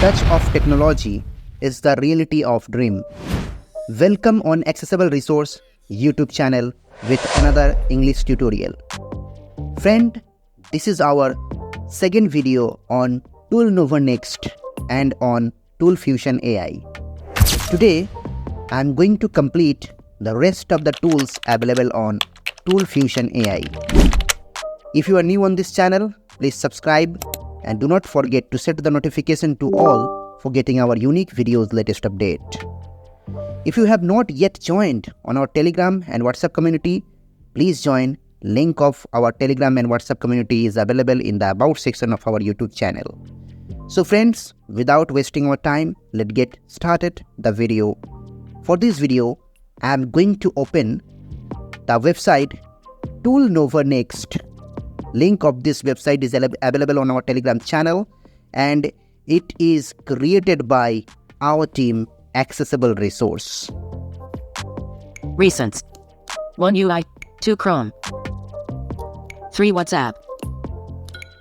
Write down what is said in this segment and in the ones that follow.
touch of technology is the reality of dream. Welcome on Accessible Resource YouTube channel with another English tutorial. Friend, this is our second video on ToolNova Next and on ToolFusion AI. Today, I am going to complete the rest of the tools available on ToolFusion AI. If you are new on this channel, please subscribe and do not forget to set the notification to all for getting our unique videos latest update. If you have not yet joined on our Telegram and WhatsApp community, please join. Link of our Telegram and WhatsApp community is available in the About section of our YouTube channel. So friends, without wasting our time, let's get started the video. For this video, I am going to open the website ToolNova Next. Link of this website is available on our Telegram channel and it is created by our team Accessible Resource. Recents. 1 UI, 2 Chrome, 3 WhatsApp.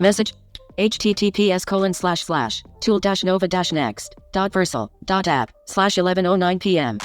Message https://tool-nova-next.versal.app/11:09 p.m.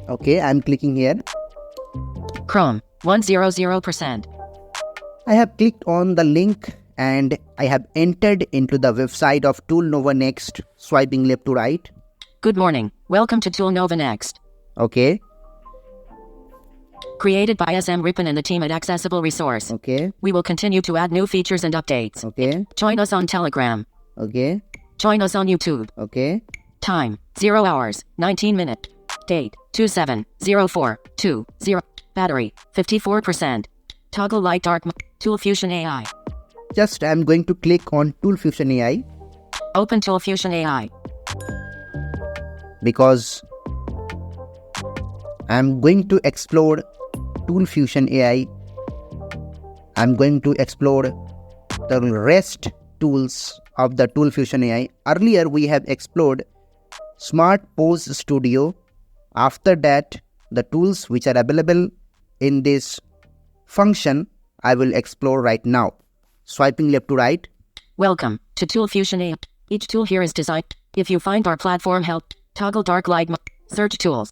Okay, I am clicking here. Chrome 100%. I have clicked on the link and I have entered into the website of ToolNova Next, swiping left to right. Good morning. Welcome to ToolNova Next. Okay. Created by SM Rippon and the team at Accessible Resource. Okay. We will continue to add new features and updates. Okay. Join us on Telegram. Okay. Join us on YouTube. Okay. Time 0 hours 19 minutes. Date 270420. Battery 54%. Toggle light dark ToolFusion AI. Just I am going to click on ToolFusion AI Open ToolFusion AI. because I am going to explore ToolFusion AI. I am going to explore the rest tools of the ToolFusion AI. Earlier we have explored Smart Pose Studio. After that, the tools which are available in this function I will explore right now. Swiping left to right. Welcome to ToolFusion AI. Each tool here is designed. If you find our platform help, toggle dark light search tools.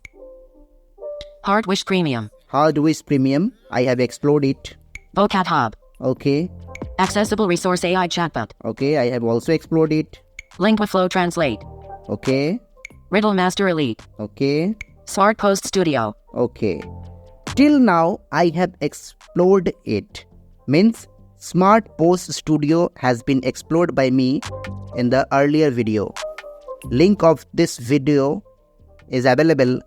Hardwish Premium. Hardwish Premium. I have explored it. Vocat Hub. Okay. Accessible Resource AI Chatbot. Okay, I have also explored it. LinguaFlow Translate. Okay. Riddle Master Elite. Okay. Smart Post Studio. Okay. Till now, I have explored it. Means Smart Post Studio has been explored by me in the earlier video. Link of this video is available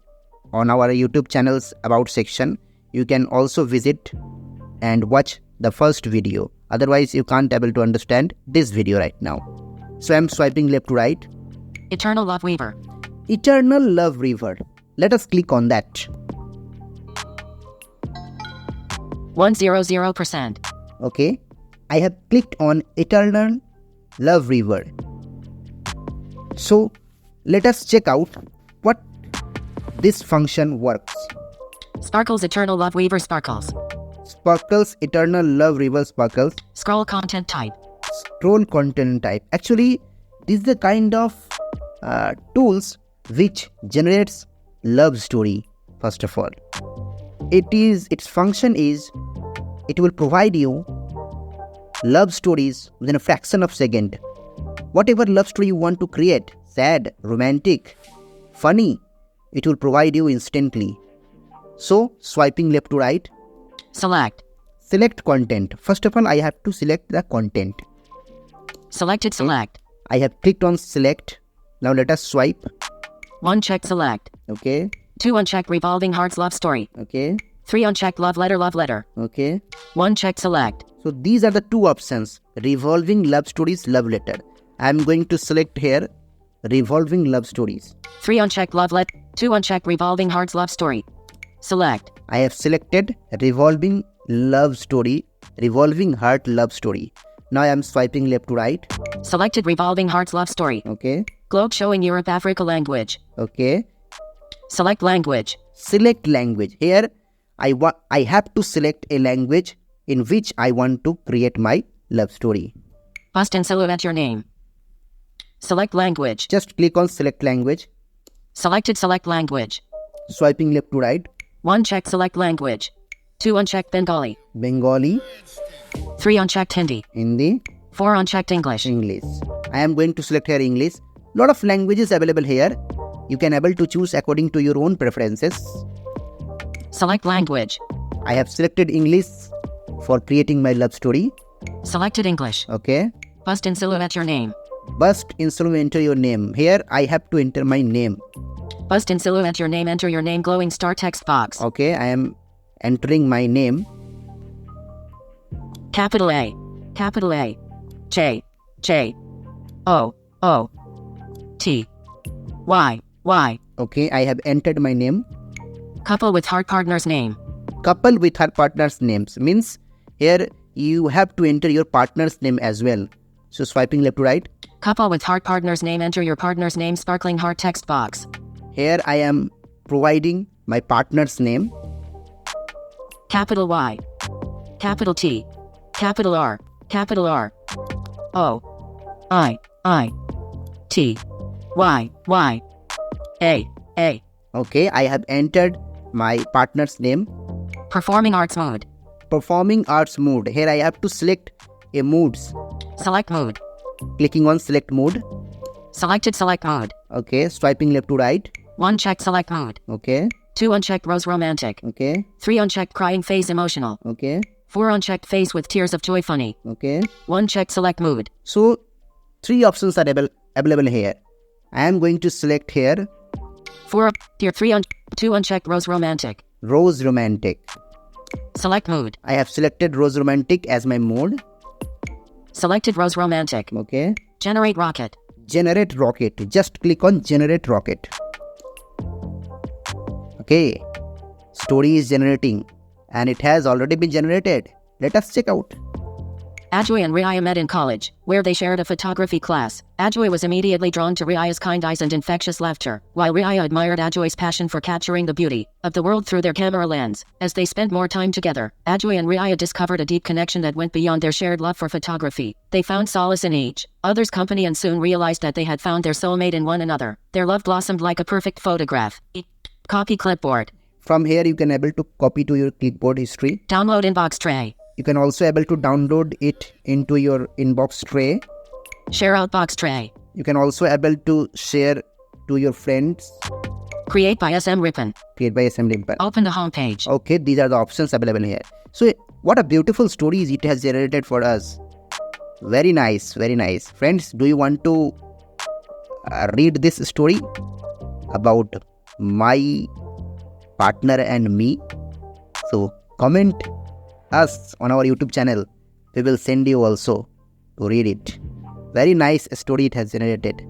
on our YouTube channel's About section. You can also visit and watch the first video. Otherwise, you can't able to understand this video right now. So I'm swiping left to right. Eternal Love Weaver. Eternal Love River. Let us click on that. 100%. Okay. I have clicked on Eternal Love River. So let us check out what this function works. Sparkles Eternal Love Weaver Sparkles. Sparkles Eternal Love River Sparkles. Scroll content type. Scroll content type. Actually, this is the kind of tools which generates love story. First of all, its function is it will provide you love stories within a fraction of second. Whatever love story you want to create, sad, romantic, funny, it will provide you instantly. So swiping left to right. Select. Select content. First of all, I have to select the content. Selected select. I have clicked on select. Now let us swipe. 1 check select. Okay. 2 uncheck revolving hearts love story. Okay. 3 uncheck love letter. Okay. 1 check select. So these are the two options. Revolving love stories, love letter. I am going to select here revolving love stories. 3 uncheck love letter. 2 uncheck revolving hearts love story. Select. I have selected revolving love story, revolving heart love story. Now I am swiping left to right. Selected revolving hearts love story. Okay. Globe showing Europe Africa language. Okay. Select language. Select language. Here I have to select a language in which I want to create my love story. Bust and silhouette your name. Select language. Just click on select language. Selected select language. Swiping left to right. 1 check select language. 2 unchecked Bengali. Bengali, 3 unchecked Hindi. Hindi, 4 unchecked English. English. I am going to select here English. Lot of languages available here. You can able to choose according to your own preferences. Select language. I have selected English for creating my love story. Selected English. Okay. Bust in silhouette your name. Bust in silhouette enter your name. Here I have to enter my name. Bust in silhouette your name. Enter your name glowing star text box. Okay, I am entering my name. Capital A. Capital A. J. J. O. O. T. Y. Y. Okay, I have entered my name. Couple with heart partner's name. Couple with her partner's names means here you have to enter your partner's name as well. So swiping left to right. Couple with heart partner's name. Enter your partner's name sparkling heart text box. Here I am providing my partner's name. Capital Y. Capital T. Capital R. Capital R. O. I. T. Y. Y. A. A. Okay, I have entered my partner's name. Performing arts mode. Performing arts mode. Here I have to select a moods. Select mode. Clicking on select mode. Selected select mode. Okay, swiping left to right. 1 check select mode. Okay, 2 unchecked rose romantic. okay, 3 unchecked crying face emotional. okay, 4 unchecked face with tears of joy funny. okay. 1 check select mood. So 3 options are available here. I am going to select here 4 tier 2 unchecked rose romantic. Rose Romantic. Select mood. I have selected Rose Romantic as my mode. Selected rose romantic. Okay. Generate rocket. Generate rocket. Just click on generate rocket. Okay. Story is generating and it has already been generated. Let us check out. Ajoy and Riaya met in college, where they shared a photography class. Ajoy was immediately drawn to Riaya's kind eyes and infectious laughter, while Riaya admired Ajoy's passion for capturing the beauty of the world through their camera lens. As they spent more time together, Ajoy and Riaya discovered a deep connection that went beyond their shared love for photography. They found solace in each other's company and soon realized that they had found their soulmate in one another. Their love blossomed like a perfect photograph. Copy clipboard. From here you can able to copy to your clipboard history. Download inbox tray. You can also able to download it into your inbox tray. Share outbox tray. You can also able to share to your friends. Create by SM Ribbon. Create by SM Ribbon. Open the home page. Okay, these are the options available here. So what a beautiful stories it has generated for us. Very nice, very nice. Friends, do you want to read this story about my partner and me? So comment us on our YouTube channel. We will send you also to read it. Very nice story it has generated.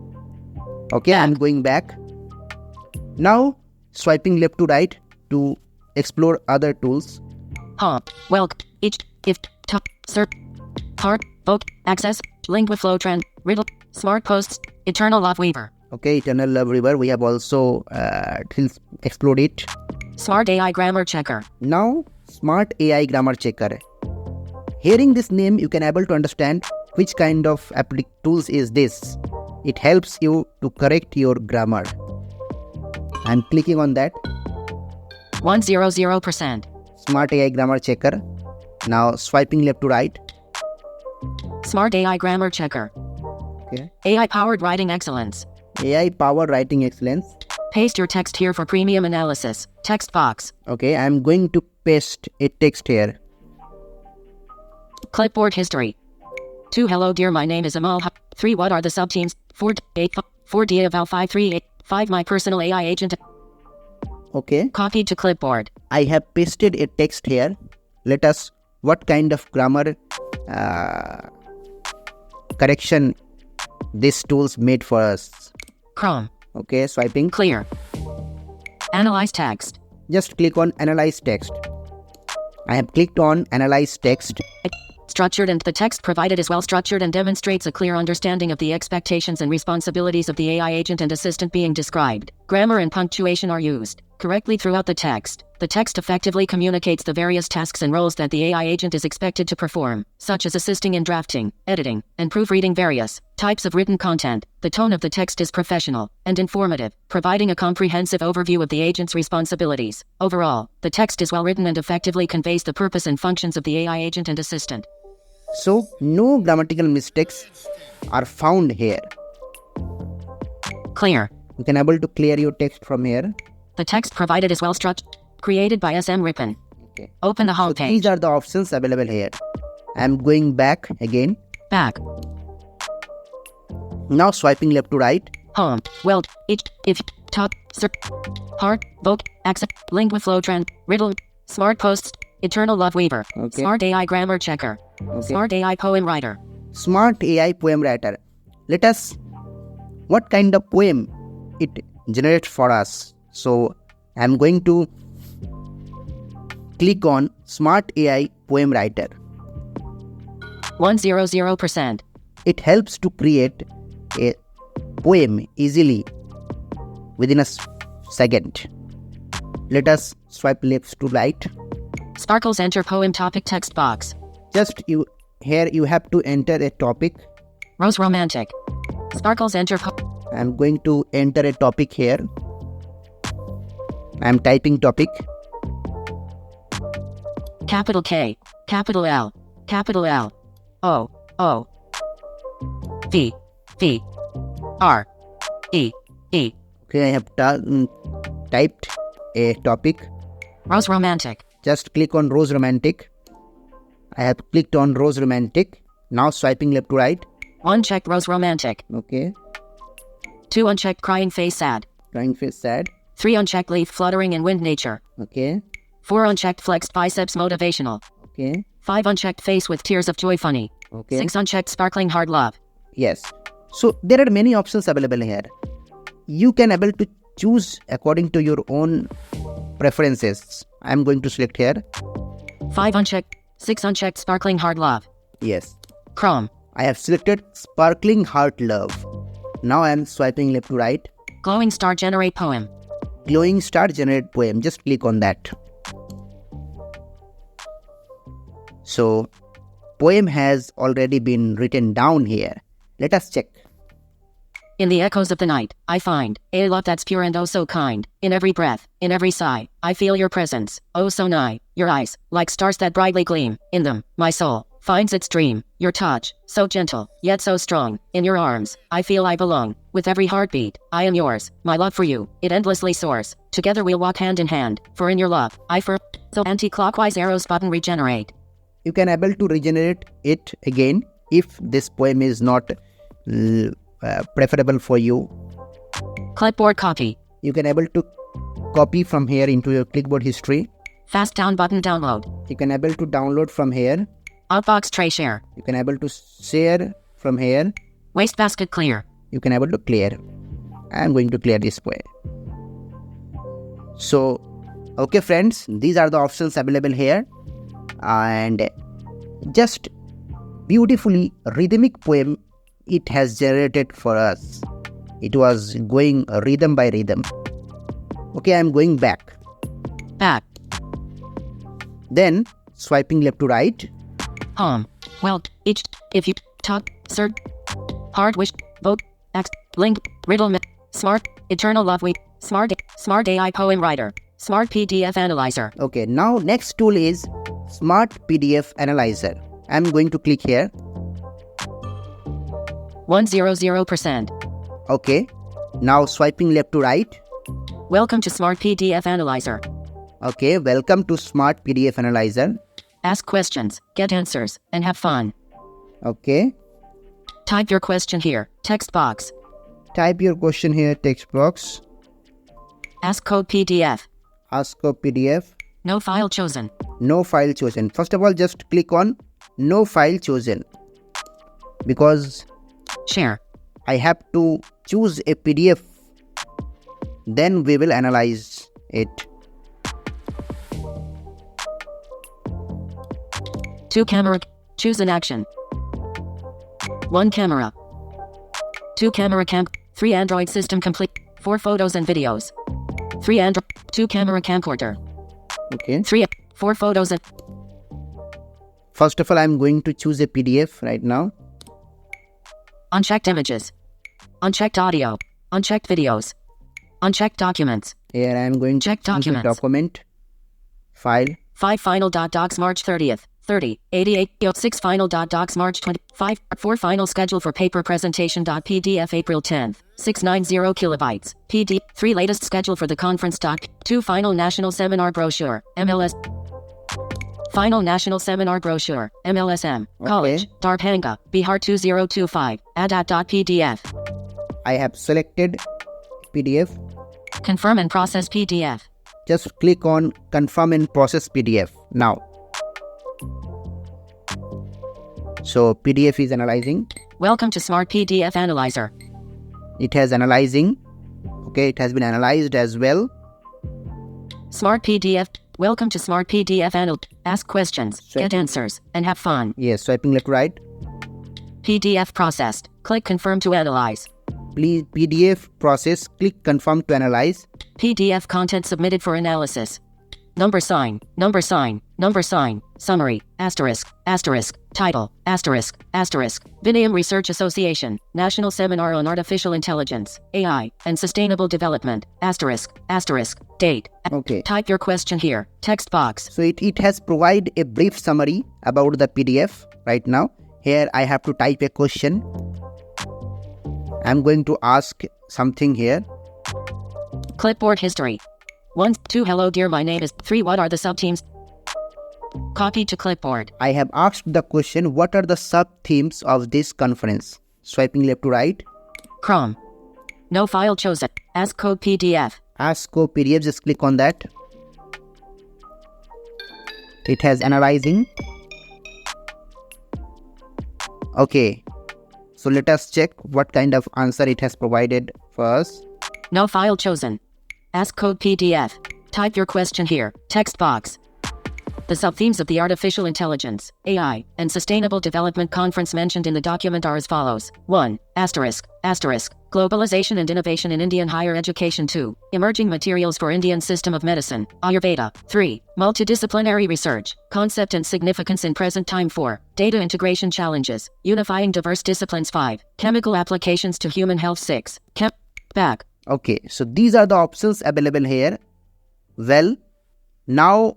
Okay, I'm going back. Now swiping left to right to explore other tools. Home. Welcome. Each. If. Top. Search. Heart. Book. Access. Lingua flow trend. Riddle. Smart posts. Eternal love weaver. Okay, Eternal Love River. We have also explored it. Smart AI grammar checker. Now Smart AI Grammar Checker. Hearing this name, you can able to understand which kind of tools is this. It helps you to correct your grammar. I'm clicking on that. 100%. Smart AI Grammar Checker. Now swiping left to right. Smart AI grammar checker. Okay. AI powered writing excellence. AI powered writing excellence. Paste your text here for premium analysis. Text box. Okay, I'm going to paste a text here. Clipboard history. 2 hello dear, my name is Amal. 3 what are the subteams? 4 8 4 dia val 5 3 8 5 my personal AI agent. Okay, Copied to clipboard. I have pasted a text here. Let us what kind of grammar correction this tools made for us. Chrome. Okay, swiping. Clear. Analyze text. Just click on analyze text. I have clicked on analyze text. Structured, and the text provided is well structured and demonstrates a clear understanding of the expectations and responsibilities of the AI agent and assistant being described. Grammar and punctuation are used correctly throughout the text. The text effectively communicates the various tasks and roles that the AI agent is expected to perform, such as assisting in drafting, editing, and proofreading various types of written content. The tone of the text is professional and informative, providing a comprehensive overview of the agent's responsibilities. Overall, the text is well written and effectively conveys the purpose and functions of the AI agent and assistant. So, no grammatical mistakes are found here. Clear. You can able to clear your text from here. The text provided is well structured, created by SM Ripon. Okay. Open the home So page. these are the options available here. I am going back again. Back. Now swiping left to right. Home. Weld. Each. If. Top. Search. Heart. Vote. Accept. Link with flow trend. Riddle. Smart posts. Eternal love weaver. Okay. Smart AI grammar checker. Okay. Smart AI poem writer. Smart AI poem writer. Let us, what kind of poem it generates for us. So I am going to click on Smart AI poem writer. 100%. It helps to create a poem easily within a second. Let us swipe left to right. Sparkles enter poem topic text box. Just here you have to enter a topic. Rose romantic. Sparkles enter I am going to enter a topic here. I am typing topic. capital K, capital L, capital L, O, O, V, V, R, E, E. Okay, I have typed a topic. Rose romantic. Just click on Rose Romantic. I have clicked on Rose Romantic. Now swiping left to right. Unchecked rose romantic. Okay. 2 unchecked crying face sad. Crying face sad. 3 unchecked leaf fluttering in wind nature. Okay. 4 unchecked flexed biceps motivational. Okay. 5 unchecked face with tears of joy funny. Okay. 6 unchecked sparkling hard love. Yes. So there are many options available here. You can able to choose according to your own preferences. I am going to select here. 5 unchecked, 6 unchecked sparkling hard love. Yes. Chrome. I have selected Sparkling Heart Love. Now I am swiping left to right. Glowing star generate poem. Glowing star generate poem. Just click on that. So poem has already been written down here. Let us check. In the echoes of the night, I find a love that's pure and oh so kind. In every breath, in every sigh, I feel your presence, oh so nigh. Your eyes, like stars that brightly gleam. In them, my soul finds its dream. Your touch, so gentle, yet so strong. In your arms, I feel I belong. With every heartbeat, I am yours. My love for you, it endlessly soars. Together we'll walk hand in hand. For in your love, so anti-clockwise arrows button regenerate. You can able to regenerate it again if this poem is not preferable for you. Clipboard copy. You can able to copy from here into your clipboard history. Fast down button download. You can able to download from here. Outbox tray share. You can able to share from here. Wastebasket clear. You can able to clear. I am going to clear this poem. So, okay friends, these are the options available here. And just beautifully rhythmic poem it has generated for us. It was going rhythm by rhythm. Okay, I am going back. Back. Then swiping left to right. Home. Well, each, if you, talk, search, hard wish, vote, X, link, riddle, smart, eternal love week, smart AI poem writer, smart PDF analyzer. Okay, now next tool is Smart PDF Analyzer. I am going to click here. 100%. Okay, now swiping left to right. Welcome to Smart PDF Analyzer. Okay, welcome to Smart PDF Analyzer. Ask questions, get answers, and have fun. Okay, Type your question here, text box. type your question here, text box. Ask code PDF. Ask for PDF. No file chosen. No file chosen. First of all, just click on no file chosen because Share. I have to choose a PDF. Then we will analyze it. 2 camera. Choose an action. 1 camera. 2 camera cam. 3 Android system complete. 4 photos and videos. 3 Android, 2 camera camcorder, Okay. 4 photos and First of all, I'm going to choose a PDF right now. unchecked images, unchecked audio, unchecked videos, unchecked documents, Here I'm going to check choose a documents. document, file. 5 final.docs March 30th, 30, 88, 6 final.docs March 25, 4 final schedule for paper presentation.pdf April 10th, 690 kilobytes, PD, 3 latest schedule for the conference doc, 2 final national seminar brochure, MLS, final national seminar brochure, MLSM, College, Darbhanga, Bihar 2025, adat.pdf, I have selected PDF. confirm and process PDF. Just click on confirm and process PDF now. So PDF is analyzing. Welcome to Smart PDF Analyzer. It has analyzing. Okay, it has been analyzed as well. Smart PDF. Welcome to Smart PDF Ask questions, get answers, and have fun. Yes, swiping left to right. PDF processed. Click confirm to analyze. Please PDF process. Click confirm to analyze. PDF content submitted for analysis. Number sign, number sign, number sign, summary, asterisk, asterisk, title, asterisk, asterisk, Vinayam Research Association, National Seminar on Artificial Intelligence, AI, and Sustainable Development, asterisk, asterisk, date. Okay. Type your question here, text box. So it has provided a brief summary about the PDF right now. Here I have to type a question. I'm going to ask something here. Clipboard history. 1, 2, hello dear, my name is 3, what are the subteams? Copy to clipboard. I have asked the question, what are the sub-themes of this conference? Swiping left to right. Chrome. No file chosen. Ask code PDF. Ask code PDF, just click on that. It has analyzing. Okay. So let us check what kind of answer it has provided for us. No file chosen. Ask code PDF. Type your question here, text box. The sub-themes of the Artificial Intelligence, AI, and Sustainable Development Conference mentioned in the document are as follows. 1. Asterisk, asterisk, Globalization and Innovation in Indian Higher Education. 2. Emerging Materials for Indian System of Medicine, Ayurveda. 3. Multidisciplinary Research, Concept and Significance in Present Time. 4. Data Integration Challenges, Unifying Diverse Disciplines. 5. Chemical Applications to Human Health. 6. Back. Okay, so these are the options available here. Well, now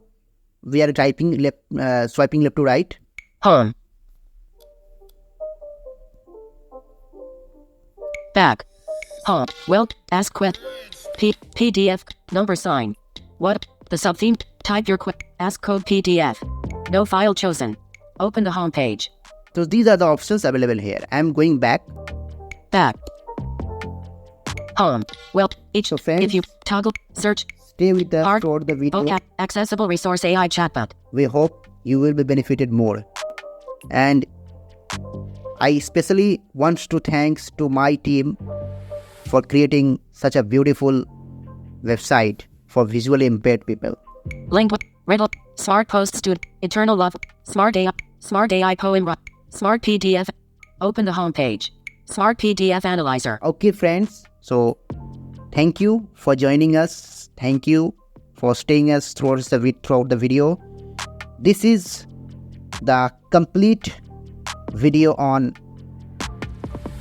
we are typing left, swiping left to right. Home. Back. Home. Well, ask PDF, number sign. What? The subtheme. Type your ask code PDF. No file chosen. Open the home page. So these are the options available here. I am going back. Back. Home. Well, each So friends, if you toggle search stay with us Art, for the video. vocab, accessible resource AI chatbot. We hope you will be benefited more. And I especially want to thanks to my team for creating such a beautiful website for visually impaired people. Language, Riddle, Smart Post Student, Eternal Love, Smart AI Poem, Smart PDF. Open the home page. Smart PDF Analyzer. Okay friends, so thank you for joining us. Thank you for staying us throughout the video. This is the complete video on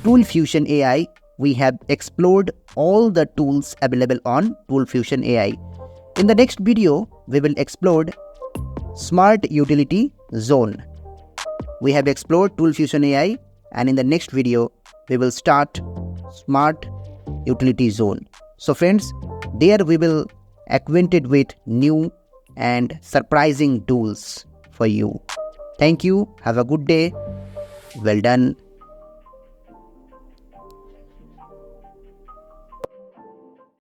Tool Fusion AI. We have explored all the tools available on Tool Fusion AI. In the next video, we will explore Smart Utility Zone. We have explored Tool Fusion AI, and in the next video, we will start Smart Utility Zone. So friends, there we will acquainted with new and surprising tools for you. Thank you. Have a good day. Well done.